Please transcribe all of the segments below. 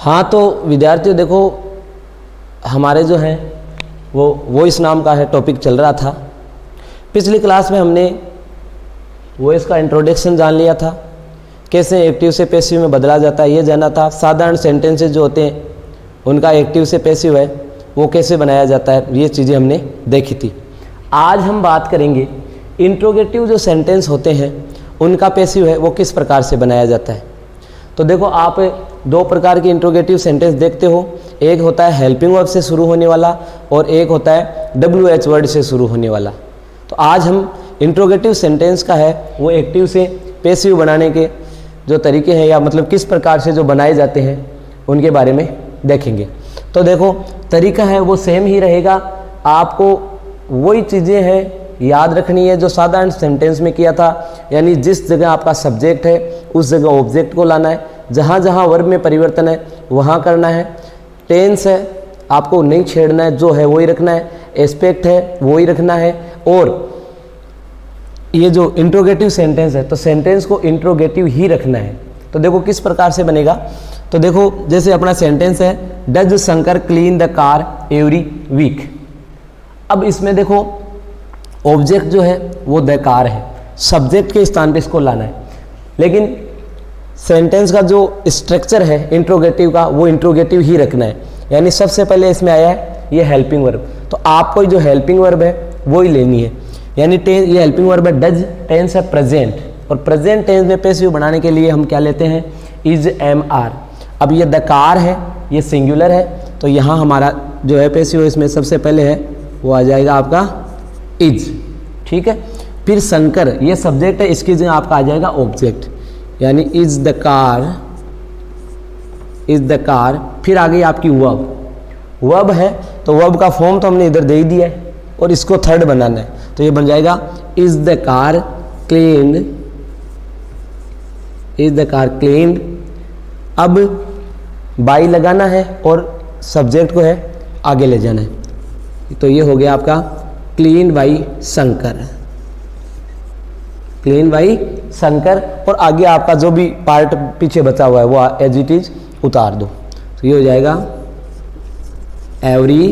हाँ तो विद्यार्थियों देखो, हमारे जो हैं वो इस नाम का है टॉपिक चल रहा था। पिछली क्लास में हमने वो इसका इंट्रोडक्शन जान लिया था, कैसे एक्टिव से पैसिव में बदला जाता है ये जाना था। साधारण सेंटेंसेस जो होते हैं उनका एक्टिव से पैसिव है वो कैसे बनाया जाता है, ये चीज़ें हमने देखी थी। आज हम बात करेंगे इंट्रोगेटिव जो सेंटेंस होते हैं उनका पैसिव है वो किस प्रकार से बनाया जाता है। तो देखो, आप दो प्रकार के इंट्रोगेटिव सेंटेंस देखते हो, एक होता है हेल्पिंग वर्ब से शुरू होने वाला और एक होता है WH वर्ड से शुरू होने वाला। तो आज हम इंट्रोगेटिव सेंटेंस का है वो एक्टिव से पैसिव बनाने के जो तरीके हैं या मतलब किस प्रकार से जो बनाए जाते हैं उनके बारे में देखेंगे। तो देखो, तरीका है वो सेम ही रहेगा, आपको वही चीज़ें हैं याद रखनी है जो साधारण सेंटेंस में किया था, यानी जिस जगह आपका सब्जेक्ट है उस जगह ऑब्जेक्ट को लाना है, जहाँ जहाँ वर्ब में परिवर्तन है वहाँ करना है, टेंस है आपको नहीं छेड़ना है, जो है वही रखना है, एस्पेक्ट है वही रखना है, और ये जो इंट्रोगेटिव सेंटेंस है तो सेंटेंस को इंट्रोगेटिव ही रखना है। तो देखो किस प्रकार से बनेगा। तो देखो, जैसे अपना सेंटेंस है does Shankar clean the car every week. अब इसमें देखो ऑब्जेक्ट जो है वो द कार है, सब्जेक्ट के स्थान पे इसको लाना है, लेकिन सेंटेंस का जो स्ट्रक्चर है इंट्रोगेटिव का वो इंट्रोगेटिव ही रखना है। यानी सबसे पहले इसमें आया है ये हेल्पिंग वर्ब, तो आपको जो हेल्पिंग वर्ब है वो ही लेनी है। यानी ये हेल्पिंग वर्ब है डज, टेंस है प्रेजेंट, और प्रेजेंट टेंस में पैसिव बनाने के लिए हम क्या लेते हैं इज एम आर। अब ये द कार है, ये सिंगुलर है, तो यहाँ हमारा जो है पैसिव इसमें सबसे पहले है वो आ जाएगा आपका इज, ठीक है। फिर शंकर ये सब्जेक्ट है, इसकी जगह आपका आ जाएगा ऑब्जेक्ट, यानी इज द कार। फिर आ गई आपकी वर्ब है, तो वर्ब का फॉर्म तो हमने इधर दे ही दिया है और इसको थर्ड बनाना है, तो ये बन जाएगा इज द कार क्लीन्ड। अब बाई लगाना है और सब्जेक्ट को है आगे ले जाना है, तो ये हो गया आपका क्लीन बाई शंकर, और आगे आपका जो भी पार्ट पीछे बचा हुआ है वो एज इट इज उतार दो, तो ये हो जाएगा एवरी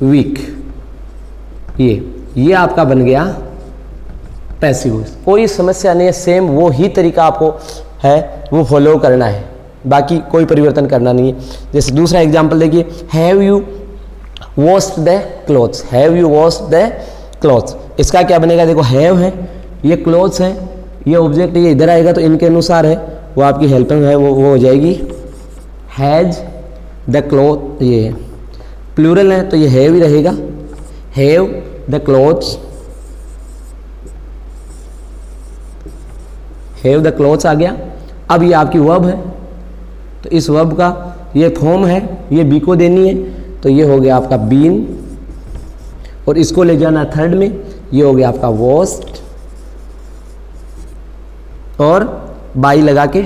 वीक। ये आपका बन गया पैसिव। कोई समस्या नहीं है, सेम वो ही तरीका आपको है वो फॉलो करना है, बाकी कोई परिवर्तन करना नहीं है। जैसे दूसरा एग्जांपल देखिए, have you washed the clothes. इसका क्या बनेगा, देखो हैव है, ये क्लॉथ्स है, ये ऑब्जेक्ट ये इधर आएगा, तो इनके अनुसार है वो आपकी हेल्पिंग है वो हो जाएगी हैज द क्लॉथ। ये प्लूरल है तो ये हैव ही रहेगा, हैव द क्लॉथ्स आ गया। अब ये आपकी वर्ब है, तो इस वर्ब का ये फॉर्म है, ये बी को देनी है, तो ये हो गया आपका बीन, और इसको ले जाना थर्ड में, ये हो गया आपका वॉश्ड, और बाई लगा के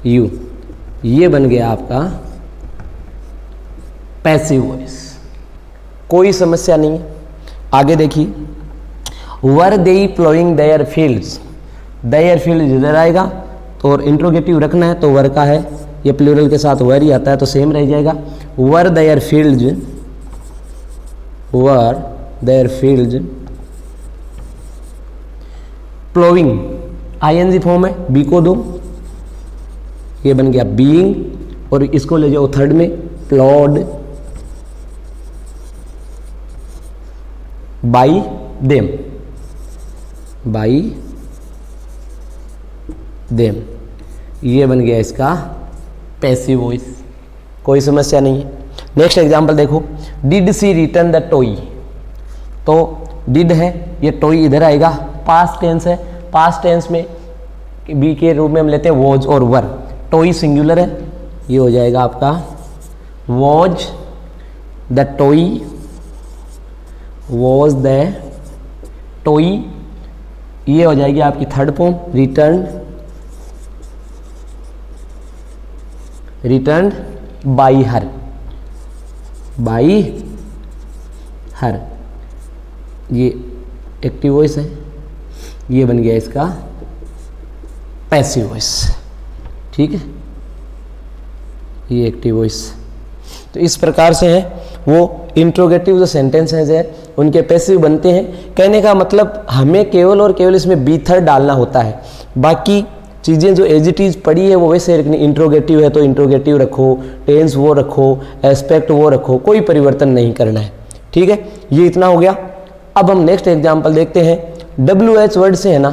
यू, ये बन गया आपका पैसिव वॉइस। कोई समस्या नहीं है। आगे देखिए, were they ploughing their fields. Their field इधर आएगा, तो और इंट्रोगेटिव रखना है तो वर का है, ये प्लूरल के साथ वर ही आता है तो सेम रह जाएगा। Were there fields ploughing ING form है, बी को दो, ये बन गया बीइंग, और इसको ले जाओ थर्ड में प्लॉड बाई देम, ये बन गया इसका पैसिव वॉइस। कोई समस्या नहीं है। नेक्स्ट एग्जांपल देखो, did she return the toy. तो डिड है, ये टॉय इधर आएगा, पास्ट टेंस है, पास्ट टेंस में बी के रूप में हम लेते हैं वॉज और वर। टॉय सिंगुलर है, ये हो जाएगा आपका वॉज द टॉय, ये हो जाएगी आपकी third form written by her, ये एक्टिव वॉइस है, ये बन गया इसका पैसिव वॉइस। ठीक है, ये एक्टिव वॉइस। तो इस प्रकार से है वो इंट्रोगेटिव जो सेंटेंसेस है उनके पैसिव बनते हैं। कहने का मतलब हमें केवल और केवल इसमें बी थर्ड डालना होता है, बाकी चीज़ें जो एज इट इज पड़ी है वो वैसे रखनी। इंट्रोगेटिव है तो इंट्रोगेटिव रखो, टेंस वो रखो, एस्पेक्ट वो रखो, कोई परिवर्तन नहीं करना है। ठीक है, ये इतना हो गया। अब हम नेक्स्ट एग्जाम्पल देखते हैं। WH वर्ड से है ना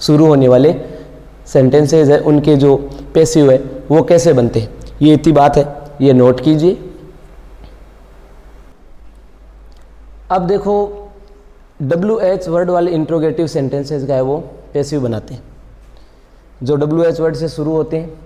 शुरू होने वाले सेंटेंसेज है उनके जो पैसिव है वो कैसे बनते हैं, ये इतनी बात है, ये नोट कीजिए। अब देखो WH वर्ड वाले इंट्रोगेटिव सेंटेंसेज का है वो पैसिव बनाते हैं। जो WH वर्ड से शुरू होते हैं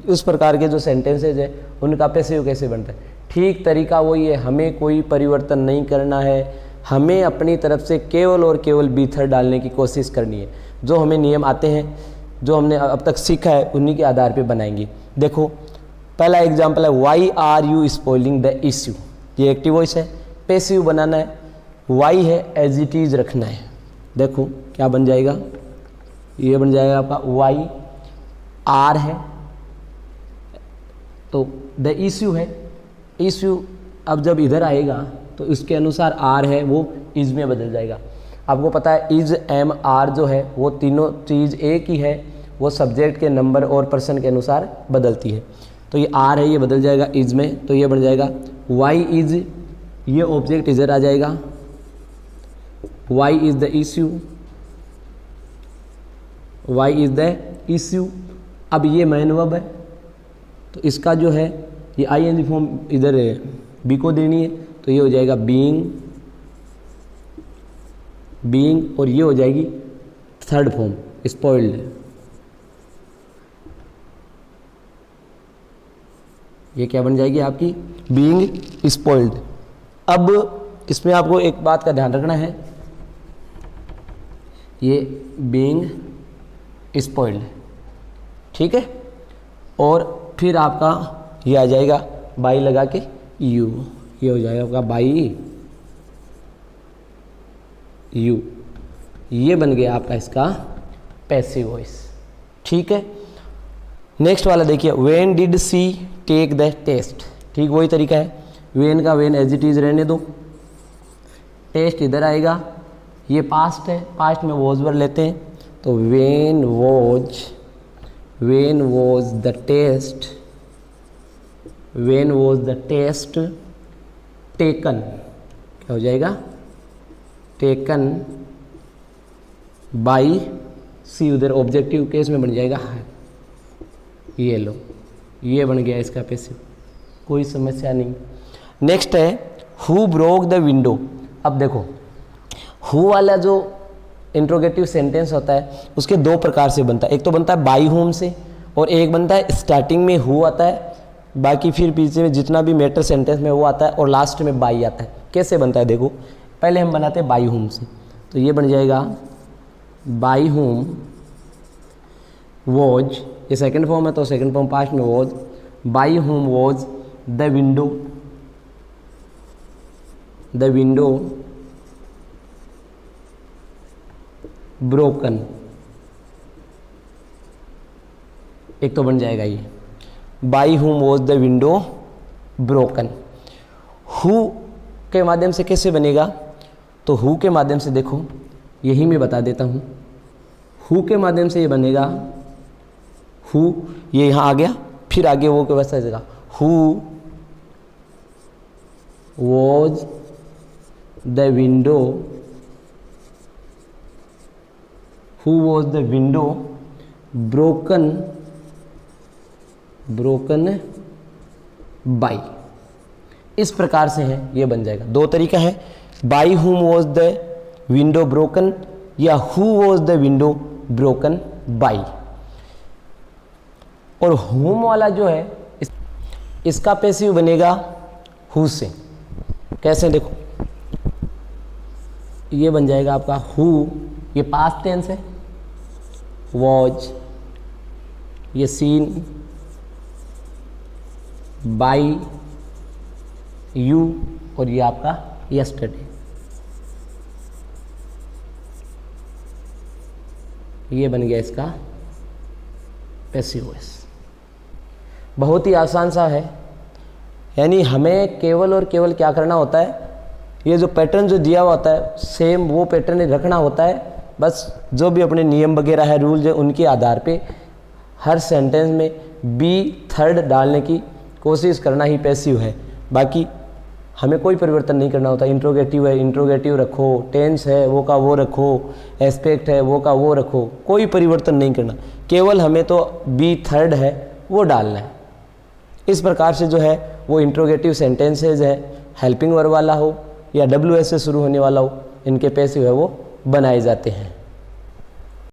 उस प्रकार के जो सेंटेंसेज है उनका पैसिव कैसे बनता है। ठीक तरीका वही है, हमें कोई परिवर्तन नहीं करना है, हमें अपनी तरफ से केवल और केवल बी थर्ड डालने की कोशिश करनी है। जो हमें नियम आते हैं, जो हमने अब तक सीखा है, उन्हीं के आधार पे बनाएंगे। देखो पहला एग्जांपल है why are you spoiling the issue, ये एक्टिव वॉइस है। पैसिव बनाना है, वाई है एज इट इज रखना है। देखो क्या बन जाएगा, ये बन जाएगा आपका वाई, आर है तो द इश्यू है, इश्यू अब जब इधर आएगा तो इसके अनुसार आर है वो इज में बदल जाएगा। आपको पता है इज एम आर जो है वो तीनों चीज़ एक ही है, वो सब्जेक्ट के नंबर और पर्सन के अनुसार बदलती है। तो ये आर है ये बदल जाएगा इज में, तो ये बन जाएगा वाई इज, ये ऑब्जेक्ट इधर आ जाएगा, why is the issue, why is the issue. अब ये मैन वर्ब है तो इसका जो है ये आईएनजी फॉर्म इधर बी को देनी है, तो ये हो जाएगा बीइंग, बीइंग, और ये हो जाएगी थर्ड फॉर्म स्पॉइल्ड। ये क्या बन जाएगी आपकी बीइंग स्पॉइल्ड। अब इसमें आपको एक बात का ध्यान रखना है, ये बीइंग स्पॉइल्ड, ठीक है, और फिर आपका ये आ जाएगा बाई लगा के यू, ये हो जाएगा आपका बाई यू, ये बन गया आपका इसका पैसिव वॉइस। ठीक है, नेक्स्ट वाला देखिए when did she take the test. ठीक वही तरीका है, व्हेन का व्हेन एज इट इज रहने दो, टेस्ट इधर आएगा, ये पास्ट है, पास्ट में वॉज वर्ड लेते हैं, तो when was the test, when was the test taken, क्या हो जाएगा टेकन बाई सी, उधर ऑब्जेक्टिव केस में बन जाएगा है। ये लो, ये बन गया इसका पैसिव, कोई समस्या नहीं। नेक्स्ट है हु ब्रोक द विंडो। अब देखो हु वाला जो इंट्रोगेटिव सेंटेंस होता है उसके दो प्रकार से बनता है, एक तो बनता है बाई होम से, और एक बनता है स्टार्टिंग में हु आता है, बाकी फिर पीछे में जितना भी मैटर सेंटेंस में वो आता है, और लास्ट में बाई आता है। कैसे बनता है देखो, पहले हम बनाते हैं बाई होम से, तो ये बन जाएगा बाई होम वॉज, ये सेकंड फॉर्म है तो सेकंड फॉर्म पास्ट में was, by home was the window, the window broken, एक तो बन जाएगा ये by home was the window broken. Who के माध्यम से कैसे बनेगा, तो हु के माध्यम से देखो यही मैं बता देता हूँ, हु के माध्यम से ये बनेगा, हु ये यहाँ आ गया, फिर आगे वो के वैसा जगह who was the window, who was the window broken, broken by. इस प्रकार से है ये बन जाएगा। दो तरीका है, बाई whom was the window broken या who was the window broken by. और हुम वाला जो है इसका पैसिव बनेगा हु से। कैसे देखो, ये बन जाएगा आपका हु, ये पास्ट टेंस है, वॉज ये सीन, बाई यू, और ये आपका यस्टरडे, ये बन गया इसका पैसिव वॉइस। बहुत ही आसान सा है, यानी हमें केवल और केवल क्या करना होता है, ये जो पैटर्न जो दिया हुआ होता है सेम वो पैटर्न रखना होता है। बस जो भी अपने नियम वगैरह है, रूल है, उनके आधार पे हर सेंटेंस में बी थर्ड डालने की कोशिश करना ही पैसिव है। बाकी हमें कोई परिवर्तन नहीं करना होता। इंट्रोगेटिव है इंट्रोगेटिव रखो, टेंस है वो का वो रखो, एस्पेक्ट है वो का वो रखो, कोई परिवर्तन नहीं करना, केवल हमें तो बी थर्ड है वो डालना है। इस प्रकार से जो है वो इंट्रोगेटिव सेंटेंसेज है, हेल्पिंग वर्ब वाला हो या WS से शुरू होने वाला हो, इनके पैसिव है वो बनाए जाते हैं।